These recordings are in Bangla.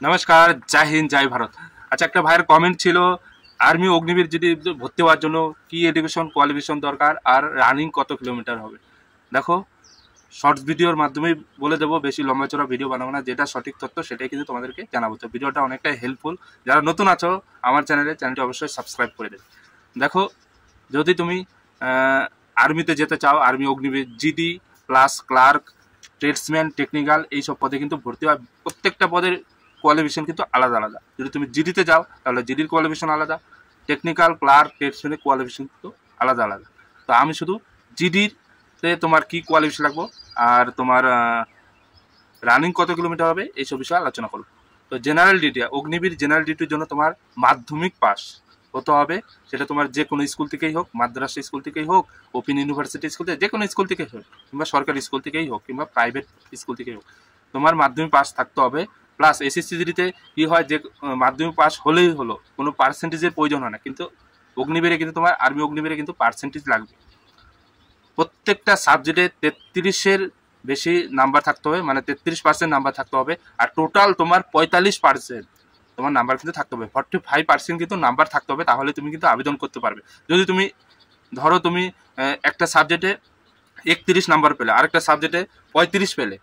নমস্কার, জয় হিন্দ, জয় ভারত। আচ্ছা, একটা ভাইয়ের কমেন্ট ছিল আর্মি অগ্নিবীর যদি ভর্তি হওয়ার জন্য কি এডুকেশন কোয়ালিফিকেশন দরকার আর রানিং কত কিলোমিটার হবে। দেখো, শর্টস ভিডিওর মাধ্যমে বলে দেবো, বেশি লম্বা চড়া ভিডিও বানাবো না। যেটা সঠিক তথ্য সেটাই কিন্তু তোমাদেরকে জানাবো। তো ভিডিওটা অনেকটাই হেল্পফুল। যারা নতুন আছো আমার চ্যানেলটি অবশ্যই সাবস্ক্রাইব করে দেবে। দেখো, যদি তুমি আর্মিতে যেতে চাও, army Agniveer GD plus clerk, tradesman, technical এইসব পদে কিন্তু ভর্তি হয়। প্রত্যেকটা পদের কোয়ালিফিকেশন কিন্তু আলাদা আলাদা। যদি তুমি জিডিতে যাও তাহলে জিডির কোয়ালিফিকেশন আলাদা, টেকনিক্যাল, ক্লার্ক, ট্রেডসম্যানের কোয়ালিফিকেশন কিন্তু আলাদা আলাদা। তো আমি শুধু জিডিতে তোমার কি কোয়ালিফিকেশন লাগবো আর তোমার রানিং কত কিলোমিটার হবে এইসব বিষয়ে আলোচনা করবো। তো জেনারেল ডিউটি, অগ্নিবীর জেনারেল ডিউটির জন্য তোমার মাধ্যমিক পাস হতে হবে। সেটা তোমার যে কোনো স্কুল থেকেই হোক, মাদ্রাসা স্কুল থেকেই হোক, ওপেন ইউনিভার্সিটি স্কুল থেকে, যে কোনো স্কুল থেকেই হোক, কিংবা সরকারি স্কুল থেকেই হোক, কিংবা প্রাইভেট স্কুল থেকেই হোক, তোমার মাধ্যমিক পাস থাকতে হবে। প্লাস এসএসসি জিডিতে কি হয়, যে মাধ্যমিক পাস হলেই হলো, কোনো পার্সেন্টেজের প্রয়োজন হয় না। কিন্তু অগ্নিবীরে কিন্তু তোমার আর্মি অগ্নিবীরে কিন্তু পার্সেন্টেজ লাগবে। প্রত্যেকটা সাবজেক্টে 33-এর বেশি নাম্বার থাকতে হবে, মানে 33% নাম্বার থাকতে হবে। আর টোটাল তোমার 45% তোমার নাম্বার কিন্তু থাকতে হবে। 45% কিন্তু নাম্বার থাকতে হবে, তাহলে তুমি কিন্তু আবেদন করতে পারবে। যদি তুমি ধরো তুমি একটা সাবজেক্টে 31 নাম্বার পেলে, আরেকটা সাবজেক্টে 35 পেলে,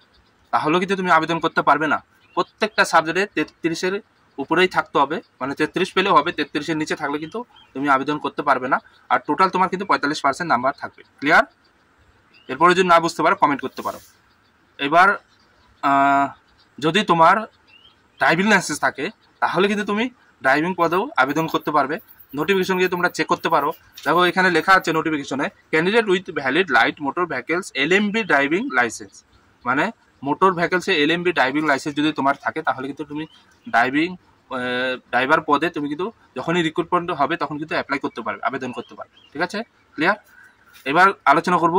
তাহলেও কিন্তু তুমি আবেদন করতে পারবে না। প্রত্যেকটা সাবজেক্টে 33-এর উপরেই থাকতে হবে, মানে 33 পেলেও হবে, 33-এর নিচে থাকলে কিন্তু তুমি আবেদন করতে পারবে না। আর টোটাল তোমার কিন্তু 45% নাম্বার থাকবে। ক্লিয়ার? এরপরে যদি না বুঝতে পারো কমেন্ট করতে পারো। এবার যদি তোমার ড্রাইভিং লাইসেন্স থাকে তাহলে কিন্তু তুমি ড্রাইভিং পদেও আবেদন করতে পারবে। নোটিফিকেশন গিয়ে তোমরা চেক করতে পারো। দেখো, এখানে লেখা আছে নোটিফিকেশনে, candidate with valid light motor vehicles LMB driving licence, মানে মোটর ভেহিকলসে এলএমবি ড্রাইভিং লাইসেন্স যদি তোমার থাকে তাহলে কিন্তু তুমি ড্রাইভার পদে তুমি কিন্তু যখনই রিক্রুটমেন্ট হবে তখন কিন্তু অ্যাপ্লাই করতে পারবে, আবেদন করতে পারবে। ঠিক আছে? ক্লিয়ার? এবার আলোচনা করব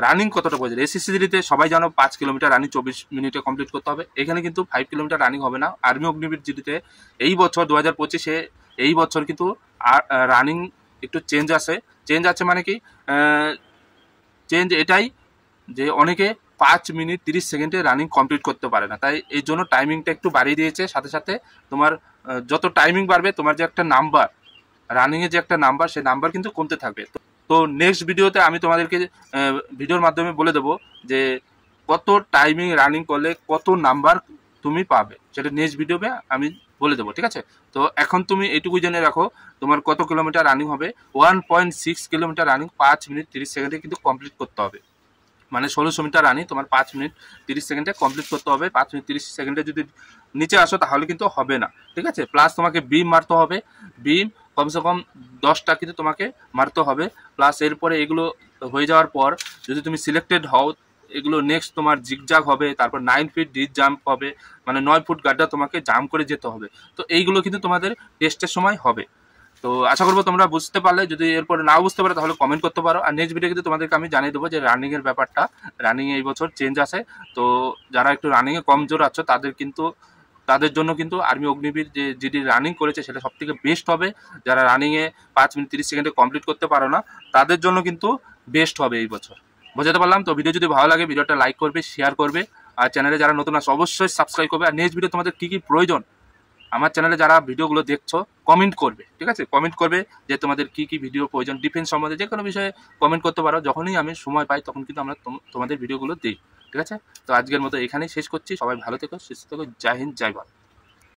রানিং কতটা প্রয়োজন। এসএসসি জিডিতে সবাই জানো 5 কিলোমিটার রানিং 24 মিনিটে কমপ্লিট করতে হবে। এখানে কিন্তু 5 কিলোমিটার রানিং হবে না। আর্মি অগ্নিবীর জিডিতে এই বছর 2025-এ এই বছর কিন্তু রানিং একটু চেঞ্জ আছে। মানে কি চেঞ্জ এটাই যে অনেকে 5 মিনিট 30 সেকেন্ডে রানিং কমপ্লিট করতে পারে না, তাই এই জন্য টাইমিংটা একটু বাড়িয়ে দিয়েছে। সাথে সাথে তোমার যত টাইমিং বাড়বে তোমার যে একটা নাম্বার, রানিংয়ে যে একটা নাম্বার, সেই নাম্বার কিন্তু কমতে থাকবে। তো নেক্সট ভিডিওতে আমি তোমাদেরকে ভিডিওর মাধ্যমে বলে দেবো যে কত টাইমিং রানিং করলে কত নাম্বার তুমি পাবে, সেটা নেক্সট ভিডিওতে আমি বলে দেবো। ঠিক আছে? তো এখন তুমি এইটুকু জেনে রাখো, তোমার কত কিলোমিটার রানিং হবে। 1.6 কিলোমিটার রানিং 5 মিনিট 30 সেকেন্ডে কিন্তু কমপ্লিট করতে হবে। মানে 1600 মিটার রানিং তোমার 5 মিনিট 30 সেকেন্ডে কমপ্লিট করতে হবে। 5 মিনিট 30 সেকেন্ডে যদি নিচে আসো তাহলে কিন্তু হবে না। ঠিক আছে? প্লাস তোমাকে বিম মারতে হবে। বিম কমসে কম 10টা কিন্তু তোমাকে মারতে হবে। প্লাস এরপরে এগুলো হয়ে যাওয়ার পর যদি তুমি সিলেক্টেড হও, এগুলো নেক্সট তোমার জিগজাগ হবে, তারপর 9 ফিট ডিপ জাম্প হবে, মানে 9 ফুট গাড্ডা তোমাকে জাম্প করে যেতে হবে। তো এইগুলো কিন্তু তোমাদের টেস্টের সময় হবে। তো আশা করবো তোমরা বুঝতে পারলে। যদি এরপরে নাও বুঝতে পারো তাহলে কমেন্ট করতে পারো। আর নেক্সট ভিডিও কিন্তু তোমাদেরকে আমি জানিয়ে দেবো যে রানিং এর ব্যাপারটা। রানিং এই বছর চেঞ্জ আছে। তো যারা একটু রানিং এ কমজোর আছো তাদের জন্য কিন্তু আর্মি অগ্নিবীর যে যেটি রানিং করেছে সেটা সব থেকে বেস্ট হবে। যারা রানিং এ 5 মিনিট 30 সেকেন্ডে কমপ্লিট করতে পারো না তাদের জন্য কিন্তু বেস্ট হবে এই বছর। বোঝাতে পারলাম? তো ভিডিও যদি ভালো লাগে ভিডিওটা লাইক করবে, শেয়ার করবে, আর চ্যানেলে যারা নতুন আছে অবশ্যই সাবস্ক্রাইব করবে। আর নেক্সট ভিডিও তোমাদের কি কি প্রয়োজন আমার চ্যানেলে যারা ভিডিওগুলো দেখছো কমেন্ট করবে। ঠিক আছে? কমেন্ট করবে যে তোমাদের কি কি ভিডিও প্রয়োজন, ডিফেন্স সম্বন্ধে যে কোনো বিষয়ে কমেন্ট করতে পারো। যখনই আমি সময় পাই তখন কিন্তু আমরা তোমাদের ভিডিওগুলো দিই। ঠিক আছে? তো আজকের মতো এখানেই শেষ করছি। সবাই ভালো থেকো, সুস্থ থেকো। জয় হিন্দ, জয় ভারত।